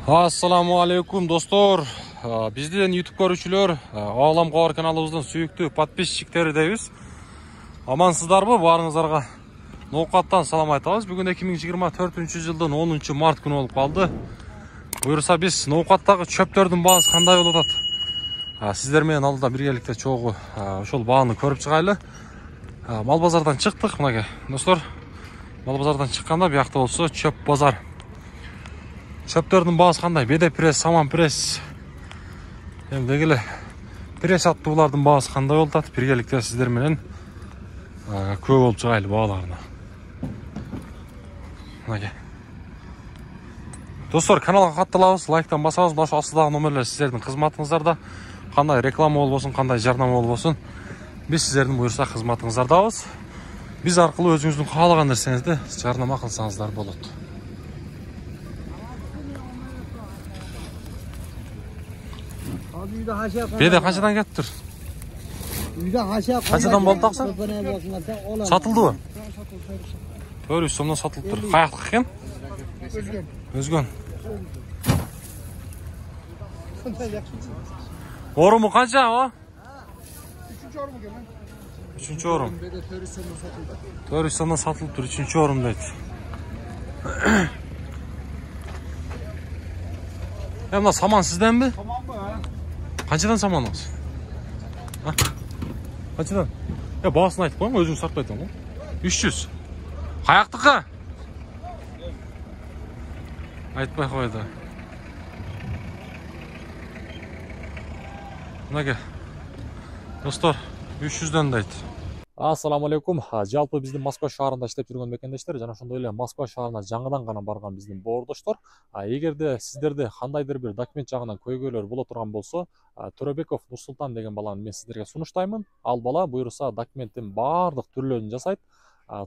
Assalamu alaikum dostlar. Bizden YouTube görüşülür. Ağlam Qawar kanalımızdan süyüktü подписчиктери дейбиz. Amansızlarбы барыңыздарга? Ноокаттан салам айтабыз. Бүгүн 2024-жылдын 10 март күнү болуп калды. Буюрса биз ноокаттагы чөптөрдүн баасы кандай болуп атат? Сиздер менен алдыда биргеликте чогуу ошол бааны көрүп чыгайлы. Мал базардан чыктык мынакей. Достор, мал базардан чыкканда биякта болсо чөп базар. Çöplerдің бағасы қандай? Беде пресс, саман пресс. Дегілі пресс аттуулардың бағасы қандай болды? Біргелікте сіздер менен көп болып шығайлы бағаларына. Достар, каналға қаттылауыз, лайктан басауыз. Мына астыдағы номерлер сіздердің қызматыңыздарда. Қандай реклама болсын, қандай жарнама болсын. Біз сіздердің бұйырса қызматыңыздардабыз. Біз арқылы өзіңіздің қалаған нәрсеңізді жарнама қылсаңыздар болады. Bede kaçadan gelip dur? Kaçadan bol taksan? Satıldı mı? Öyle üstümden satılıp dur. Kayaklık kim? Özgün. Oru mu kaça o? Üçüncü orum. Törüstan'dan satılıp dur. Üçüncü orum dedi. Ya saman sizden mi? Kaçadan samanınız? Kaçadan? Ya bağısını aytıp koyma, özün sartı aytıp koyma. 300. Kayaktıkı? Aytpay koydu. Buna dostlar, 300'den de ayt. Assalamu alaikum. Жалпы биздин Москва шаарында иштеп жүргөн мекендештер жана ошондой эле Москва шаарына жаңыдан гана барган биздин боордоштор, эгерде сиздерде кандайдыр бир документ жагынан көйгөйлөр боло турган болсо, Төрөбеков Нурсултан деген баланы мен сиздерге сунуштаймын. Ал бала буюрса документтин баардык түрлөрүн жасайт.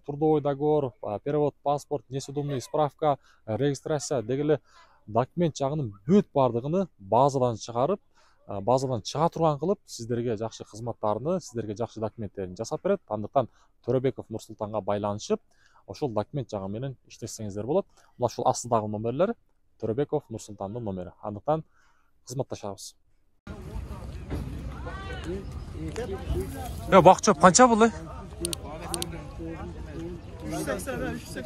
Трудовой договор, перевод, паспорт, несудебный справка, регистрация дегеле документ жагынын бүт баардыгын базадан чыгарып, базадан чыга турган кылып сиздерге жакшы кызматтарны, сиздерге жакшы документтерин жасап берет. Андыктан Төрөбеков Нурсултанга байланышып, ошол документ жагы менен иштесеңиздер болот. Мына ушул астындагы номерлер Төрөбеков Нурсултандын номери. Андыктан кызматташабыз. Ya bak çöp kança bulu?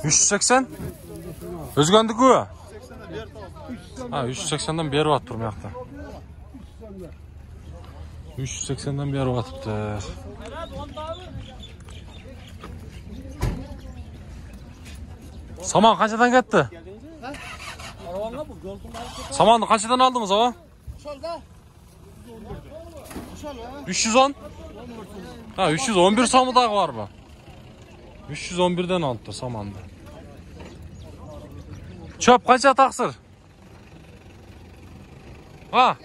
380. Özgöndü kü? 380'den beri at durmayakta. 380'den beri atıptı. Saman kaçadan gitti? Samanı kaçadan aldınız o? 310? 311 samı da var mı? 311'den aldı samanda. Çöp kaça taksır? Ha?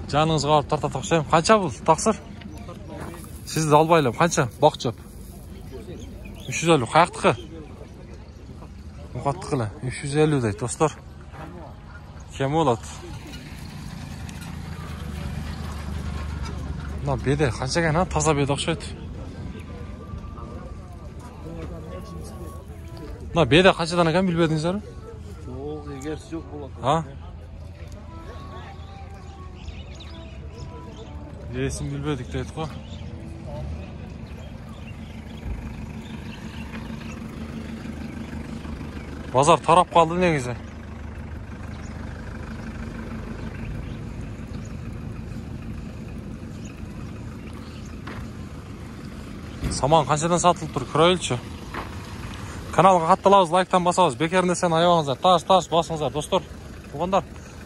Canınızga alıp tarta takşayım. Kaça bul taksır? Siz de albaylam. Kaça? Bak çöp. 350. Kayaktıkı? Muqattıkıla. 350 deydi dostlar. Kem oladı. Buna bede. Kança gen ha? Taza bede okşaydı. Buna bede kançadan eken bilbedinizler mi? Yok, egersi yok buladı. Ha? Yesin bilbedik deydi ko. Pazar tarap kaldı ne güzel. Saman kançadan satılıp tur, көрөйлүчү. Kanalga kattılabız, like'tan basabız. Bekerinde sen ayağınızlar, taş basыңızlar dostlar. Tuğanlar.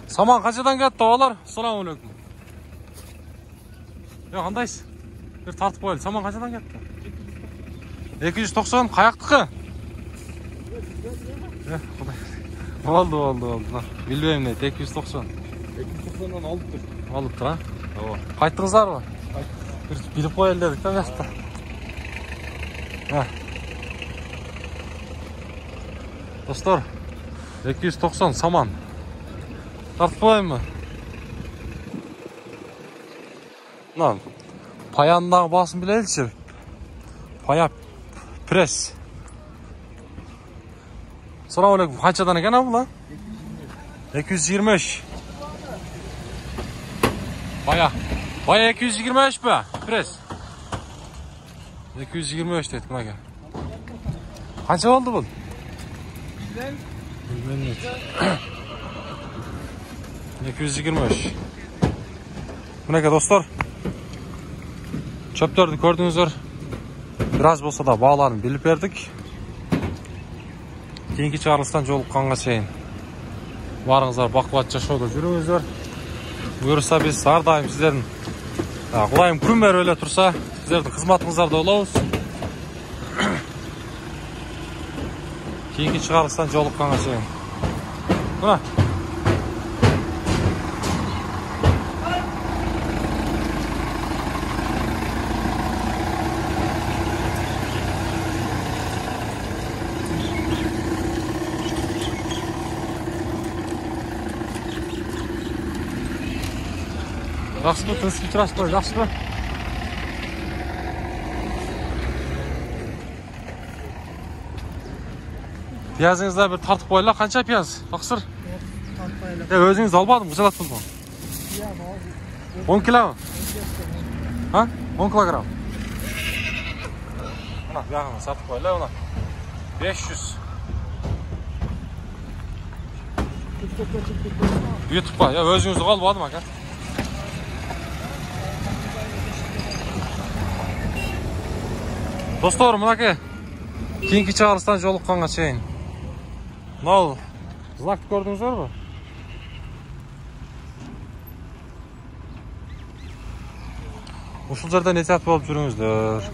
Saman kançadan ketти oğlar? Assalamu alaikum. Ya kandayız? Bir tartıp koyalım. Saman kançadan ketти? 290 kayaktıkı. Oldu. Bilbeyim ne, 290. 290'dan alıptır. Alıptır ha? Kayttınızlar mı? Bilip koyalım dedik de yakta. Dostlar, 290 saman. Tartıp koyayım mı? Payanдағы басын білелікші. Paya pres. Selamun aleyküm. Kaçadan ekan abi lan? 225. Paya 225 be. Pres. 225 dedik buna gel. Kaça oldu bu? Bilmem. 225. Buna gel dostlar. Çöplerdi gördüğünüzler. Biraz bolsa da bağlarını bilip verdik. Keyinki çağrılıştan joluqqanга чейин. Барыңыздар бақуат жашоодо жүрүңүздөр. Буюрса биз ар дайым сиздердин Кудайым күн берип эле турса, сиздердин кызматыңыздарда болобуз. Keyinki çağrılıştan joluqqanга чейин. Мына. Жақсы ба, тыныштық тұрасыз ба, жақсы ба? Пиязыңызда бір тартып қойла, қанша пияз? Тақсыр? Өзіңіз албадым, ұсалат бұл ба? 10 кило? 10 килограмм? Мұна, яғына сатып қойла, мұна. 500. Ютуб ба, өзіңізді қалбадым, ака. Dostlar, mınaki keyinki çağrılıştan joluqqanга чейин. Mынау знакты көрдүңүздөр бу? Ушул жерден этият болуп жүрүңүздөр.